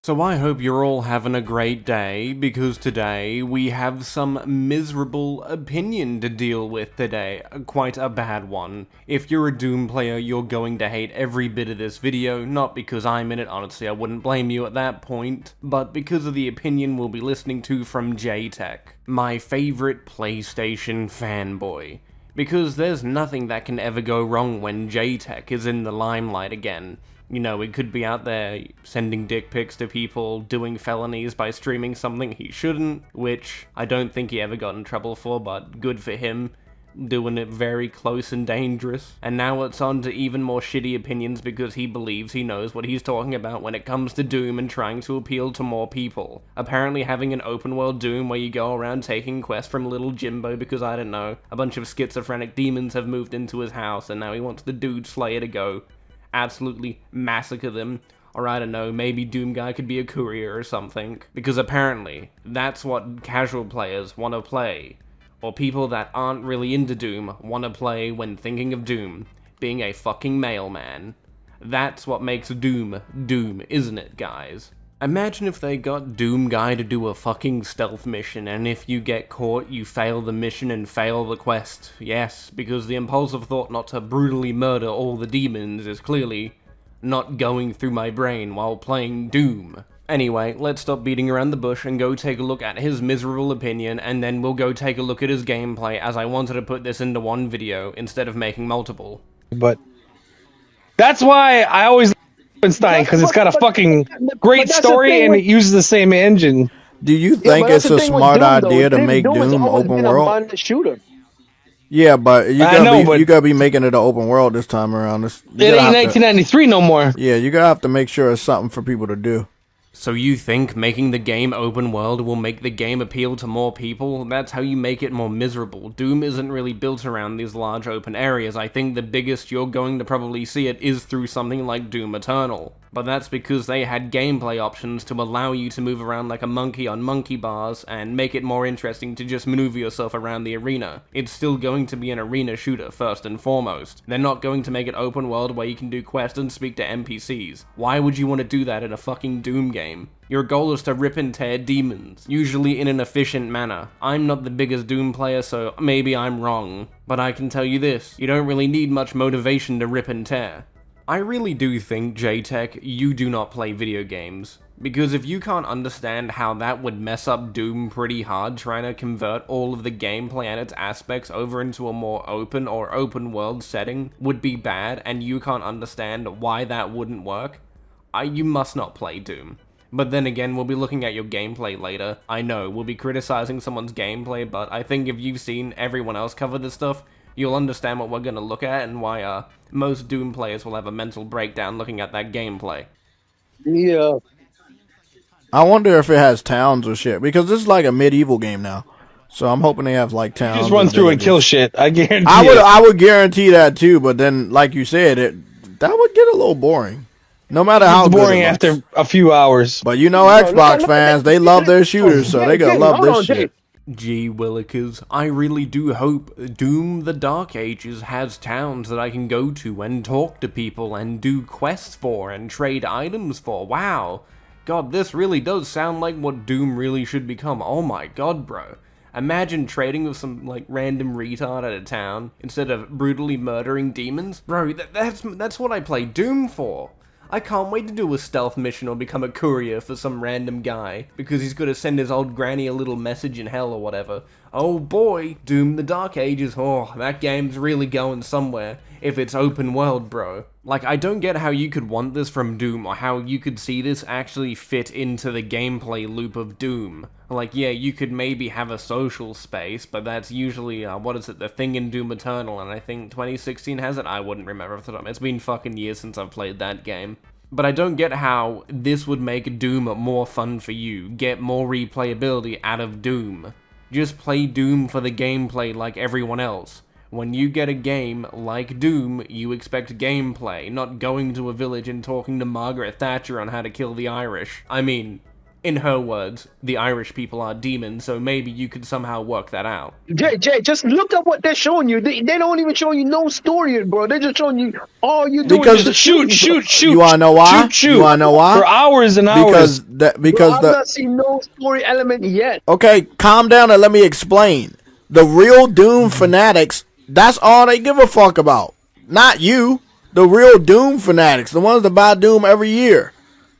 So I hope you're all having a great day, because today we have some miserable opinion to deal with today, quite a bad one. If you're a Doom player, you're going to hate every bit of this video, not because I'm in it, honestly I wouldn't blame you at that point, but because of the opinion we'll be listening to from Jtech, my favorite PlayStation fanboy. Because there's nothing that can ever go wrong when Jtech is in the limelight again. You know, he could be out there sending dick pics to people, doing felonies by streaming something he shouldn't, which I don't think he ever got in trouble for, but good for him, doing it very close and dangerous. And now it's on to even more shitty opinions because he believes he knows what he's talking about when it comes to Doom and trying to appeal to more people. Apparently having an open world Doom where you go around taking quests from little Jimbo because, I don't know, a bunch of schizophrenic demons have moved into his house and now he wants the Dude Slayer to go absolutely massacre them, or I don't know, maybe Doom Guy could be a courier or something, because apparently that's what casual players want to play, or people that aren't really into Doom want to play when thinking of Doom, being a fucking mailman. That's what makes Doom, Doom, isn't it, guys? Imagine if they got Doom Guy to do a fucking stealth mission, and if you get caught, you fail the mission and fail the quest. Yes, because the impulsive thought not to brutally murder all the demons is clearly not going through my brain while playing Doom. Anyway, let's stop beating around the bush and go take a look at his miserable opinion, and then we'll go take a look at his gameplay, as I wanted to put this into one video instead of making multiple. But that's why I always Wolfenstein, because it's got a fucking great story and it uses the same engine. Do you think it's a smart idea to make Doom open world? Shooter. Yeah, but you gotta be making it an open world this time around. It ain't 1993 no more. Yeah, you gotta have to make sure it's something for people to do. So you think making the game open world will make the game appeal to more people? That's how you make it more miserable. Doom isn't really built around these large open areas. I think the biggest you're going to probably see it is through something like Doom Eternal. But that's because they had gameplay options to allow you to move around like a monkey on monkey bars and make it more interesting to just maneuver yourself around the arena. It's still going to be an arena shooter first and foremost. They're not going to make it open world where you can do quests and speak to NPCs. Why would you want to do that in a fucking Doom game? Your goal is to rip and tear demons, usually in an efficient manner. I'm not the biggest Doom player, so maybe I'm wrong. But I can tell you this, you don't really need much motivation to rip and tear. I really do think, Jtech, you do not play video games. Because if you can't understand how that would mess up Doom pretty hard, trying to convert all of the gameplay and its aspects over into a more open or open world setting would be bad, and you can't understand why that wouldn't work, you must not play Doom. But then again, we'll be looking at your gameplay later. I know, we'll be criticizing someone's gameplay, but I think if you've seen everyone else cover this stuff, you'll understand what we're gonna look at and why most Doom players will have a mental breakdown looking at that gameplay. Yeah. I wonder if it has towns or shit, because this is like a medieval game now. So I'm hoping they have like towns. Just run through and kill shit. I guarantee. I would guarantee that too, but then like you said, that would get a little boring. No matter how good boring after a few hours. But you know, Xbox fans, they love their shooters, so they gonna love this shit. Gee willikers, I really do hope Doom the Dark Ages has towns that I can go to and talk to people and do quests for and trade items for. Wow. God, this really does sound like what Doom really should become. Oh my god, bro. Imagine trading with some, like, random retard at a town instead of brutally murdering demons. Bro, that's what I play Doom for. I can't wait to do a stealth mission or become a courier for some random guy, because he's gonna send his old granny a little message in hell or whatever. Oh boy, Doom the Dark Ages, oh, that game's really going somewhere, if it's open world, bro. Like, I don't get how you could want this from Doom, or how you could see this actually fit into the gameplay loop of Doom. Like, yeah, you could maybe have a social space, but that's usually, the thing in Doom Eternal, and I think 2016 has it? I wouldn't remember off the top. It's been fucking years since I've played that game. But I don't get how this would make Doom more fun for you, get more replayability out of Doom. Just play Doom for the gameplay like everyone else. When you get a game like Doom, you expect gameplay, not going to a village and talking to Margaret Thatcher on how to kill the Irish. I mean, In her words, the Irish people are demons, so maybe you could somehow work that out. Jay, just look at what they're showing you. They don't even show you no story, bro. They're just showing you all you doing Because is shoot. You wanna know why? Shoot. You wanna know why? For hours and hours. Because I've not seen no story element yet. Okay, calm down and let me explain. The real Doom fanatics, that's all they give a fuck about. Not you. The real Doom fanatics, the ones that buy Doom every year.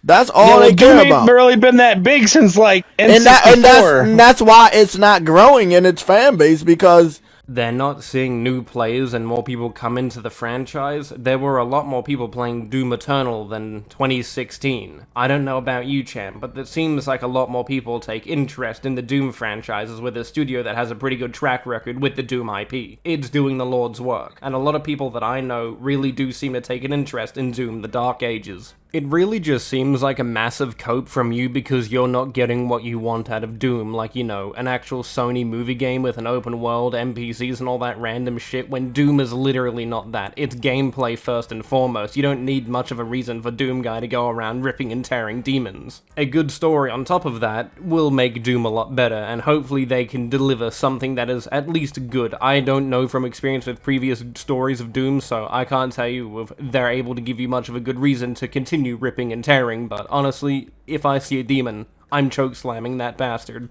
That's all they care Doom about. ain't barely been that big since like N64. And that's why it's not growing in its fan base, because they're not seeing new players and more people come into the franchise. There were a lot more people playing Doom Eternal than 2016. I don't know about you, Champ, but it seems like a lot more people take interest in the Doom franchises with a studio that has a pretty good track record with the Doom IP. It's doing the Lord's work, and a lot of people that I know really do seem to take an interest in Doom: The Dark Ages. It really just seems like a massive cope from you because you're not getting what you want out of Doom, like, you know, an actual Sony movie game with an open world, NPCs and all that random shit, when Doom is literally not that. It's gameplay first and foremost. You don't need much of a reason for Doom Guy to go around ripping and tearing demons. A good story on top of that will make Doom a lot better, and hopefully they can deliver something that is at least good. I don't know from experience with previous stories of Doom, so I can't tell you if they're able to give you much of a good reason to continue ripping and tearing, but honestly, if I see a demon, I'm chokeslamming that bastard.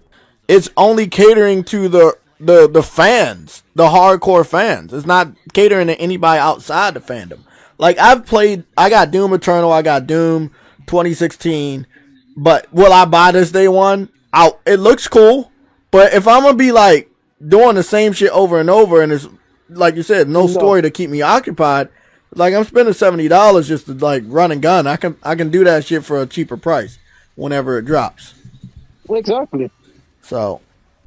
it's only catering to the fans, the hardcore fans. It's not catering to anybody outside the fandom. Like, I got Doom Eternal, I got Doom 2016, but will I buy this day one? It looks cool, but if I'm gonna be like doing the same shit over and over, and it's like you said, no story to keep me occupied. Like, I'm spending $70 just to like run and gun. I can do that shit for a cheaper price whenever it drops. Exactly. So,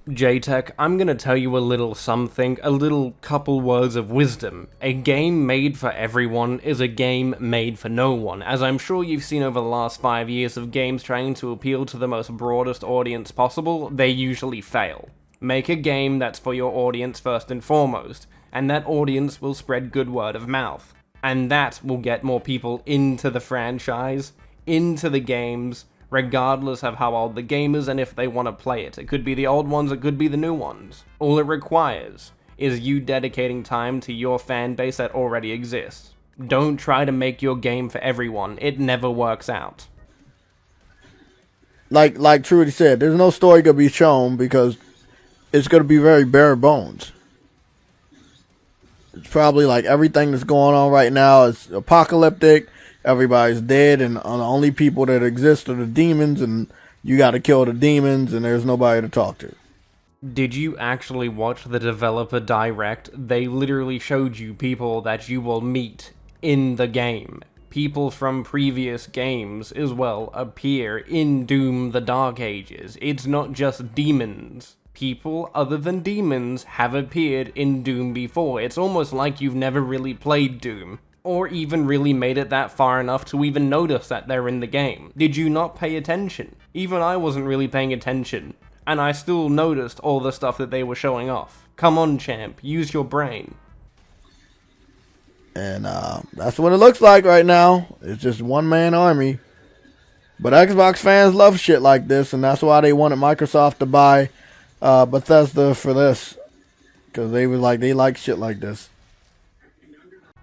Jtech, I'm gonna tell you a little something, a little couple words of wisdom. A game made for everyone is a game made for no one, as I'm sure you've seen over the last 5 years of games trying to appeal to the most broadest audience possible, they usually fail. Make a game that's for your audience first and foremost, and that audience will spread good word of mouth. And that will get more people into the franchise, into the games, regardless of how old the game is and if they want to play it. It could be the old ones, it could be the new ones. All it requires is you dedicating time to your fan base that already exists. Don't try to make your game for everyone, it never works out. like Trudy said, there's no story gonna be shown because it's gonna be very bare bones. It's probably like everything that's going on right now is apocalyptic. Everybody's dead, and the only people that exist are the demons, and you gotta kill the demons, and there's nobody to talk to. Did you actually watch the developer direct? They literally showed you people that you will meet in the game. People from previous games as well appear in Doom: The Dark Ages. It's not just demons. People other than demons have appeared in Doom before. It's almost like you've never really played Doom, or even really made it that far enough to even notice that they're in the game. Did you not pay attention? Even I wasn't really paying attention, and I still noticed all the stuff that they were showing off. Come on, champ, use your brain. And that's what it looks like right now. It's just one-man army. But Xbox fans love shit like this, and that's why they wanted Microsoft to buy Bethesda for this, because they like shit like this.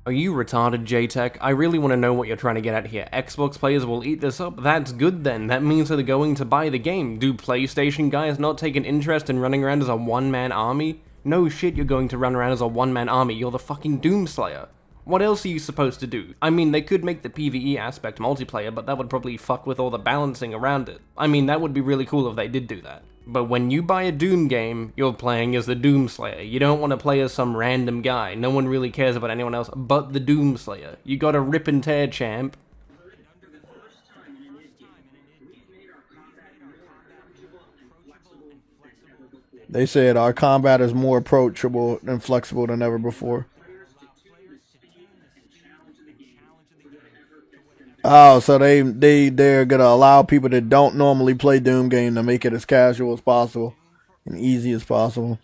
Are you retarded, JTech? I really want to know what you're trying to get at here. Xbox players will eat this up? That's good then. That means they're going to buy the game. Do PlayStation guys not take an interest in running around as a one-man army? No shit, you're going to run around as a one-man army. You're the fucking Doomslayer. What else are you supposed to do? I mean, they could make the PvE aspect multiplayer, but that would probably fuck with all the balancing around it. I mean, that would be really cool if they did do that. But when you buy a Doom game, you're playing as the Doomslayer. You don't want to play as some random guy. No one really cares about anyone else but the Doomslayer. You gotta rip and tear, champ. They said our combat is more approachable and flexible than ever before. Oh, so they're gonna allow people that don't normally play Doom game to make it as casual as possible and easy as possible.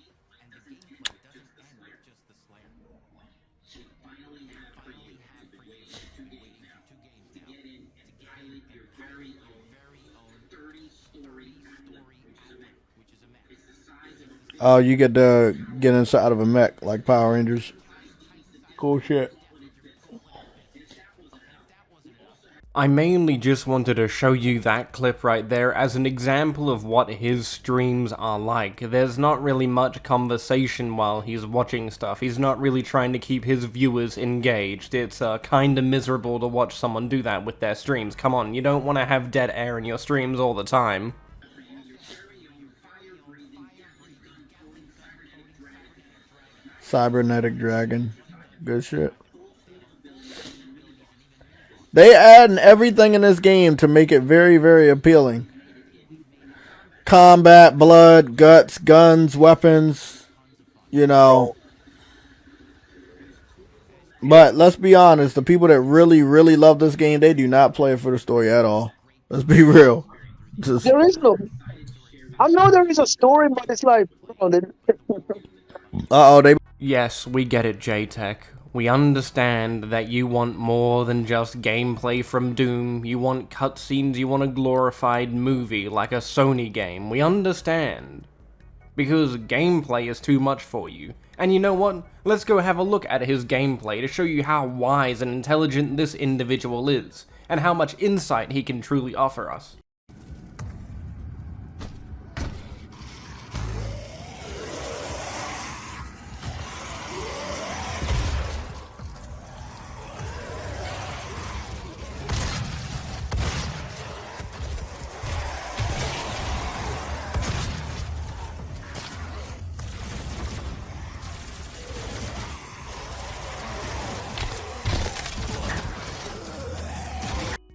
Oh, you get to get inside of a mech like Power Rangers. Cool shit. I mainly just wanted to show you that clip right there as an example of what his streams are like. There's not really much conversation while he's watching stuff. He's not really trying to keep his viewers engaged. It's kinda miserable to watch someone do that with their streams. Come on, you don't want to have dead air in your streams all the time. Cybernetic Dragon. Good shit. They add everything in this game to make it very, very appealing. Combat, blood, guts, guns, weapons, you know. But let's be honest, the people that really, really love this game, they do not play it for the story at all. Let's be real. There is no. I know there is a story, but it's like, they. Yes, we get it, Jtech. We understand that you want more than just gameplay from Doom. You want cutscenes, you want a glorified movie, like a Sony game. We understand. Because gameplay is too much for you. And you know what? Let's go have a look at his gameplay to show you how wise and intelligent this individual is, and how much insight he can truly offer us.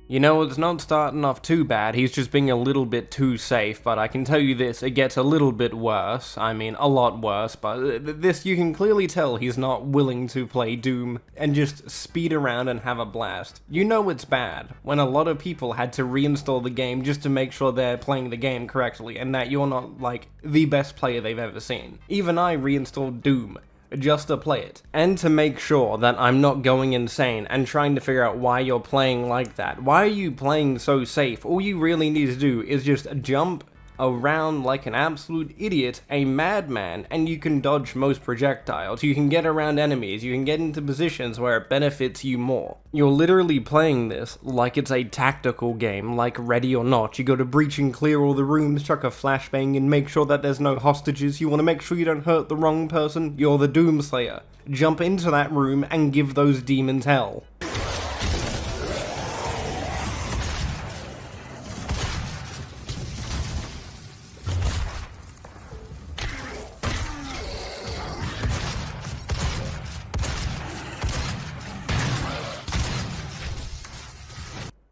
You know, it's not starting off too bad, he's just being a little bit too safe, but I can tell you this, it gets a little bit worse. I mean, a lot worse, but this, you can clearly tell he's not willing to play Doom and just speed around and have a blast. You know it's bad when a lot of people had to reinstall the game just to make sure they're playing the game correctly and that you're not, like, the best player they've ever seen. Even I reinstalled Doom just to play it, and to make sure that I'm not going insane and trying to figure out why you're playing like that. Why are you playing so safe? All you really need to do is just jump around like an absolute idiot, a madman, and you can dodge most projectiles, you can get around enemies, you can get into positions where it benefits you more. You're literally playing this like it's a tactical game, like Ready or Not. You go to breach and clear all the rooms, chuck a flashbang and make sure that there's no hostages, you want to make sure you don't hurt the wrong person, you're the Doomslayer. Jump into that room and give those demons hell.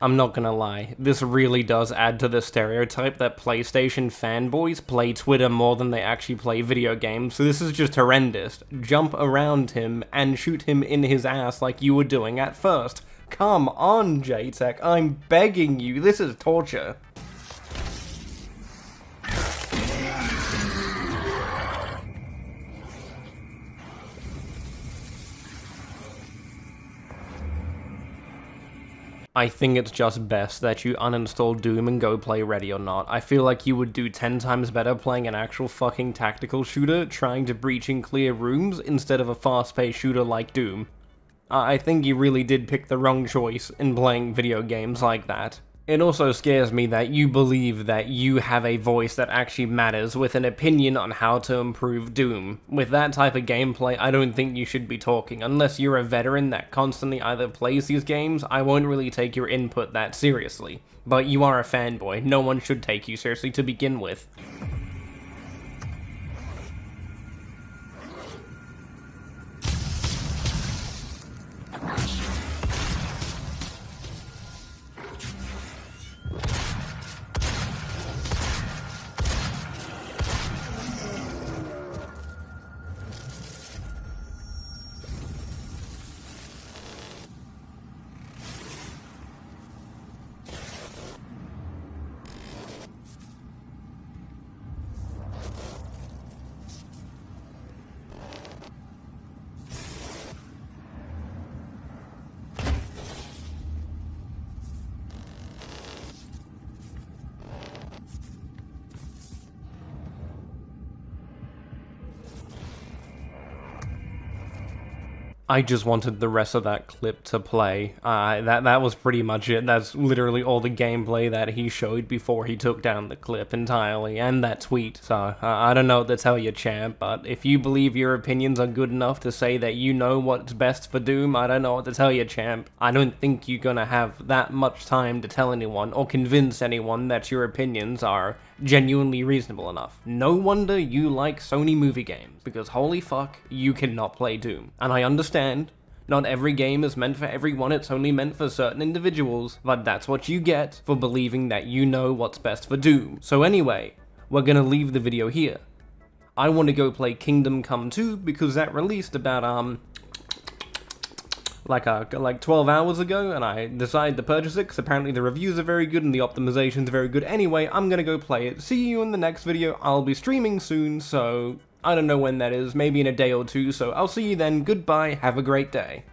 I'm not gonna lie, this really does add to the stereotype that PlayStation fanboys play Twitter more than they actually play video games, so this is just horrendous. Jump around him and shoot him in his ass like you were doing at first. Come on, JTech, I'm begging you, this is torture. I think it's just best that you uninstall Doom and go play Ready or Not. I feel like you would do 10 times better playing an actual fucking tactical shooter, trying to breach and clear rooms, instead of a fast-paced shooter like Doom. I think you really did pick the wrong choice in playing video games like that. It also scares me that you believe that you have a voice that actually matters with an opinion on how to improve Doom. With that type of gameplay, I don't think you should be talking. Unless you're a veteran that constantly either plays these games, I won't really take your input that seriously. But you are a fanboy, no one should take you seriously to begin with. I just wanted the rest of that clip to play. That was pretty much it. That's literally all the gameplay that he showed before he took down the clip entirely, and that tweet. So, I don't know what to tell you, champ, but if you believe your opinions are good enough to say that you know what's best for Doom, I don't know what to tell you, champ. I don't think you're gonna have that much time to tell anyone or convince anyone that your opinions are genuinely reasonable enough. No wonder you like Sony movie games, because holy fuck, you cannot play Doom. And I understand, not every game is meant for everyone, it's only meant for certain individuals, but that's what you get for believing that you know what's best for Doom. So anyway, we're gonna leave the video here. I want to go play Kingdom Come 2 because that released about, like 12 hours ago, and I decided to purchase it because apparently the reviews are very good and the optimizations are very good. Anyway, I'm gonna go play it. See you in the next video. I'll be streaming soon, so I don't know when that is, maybe in a day or two, so I'll see you then. Goodbye, have a great day.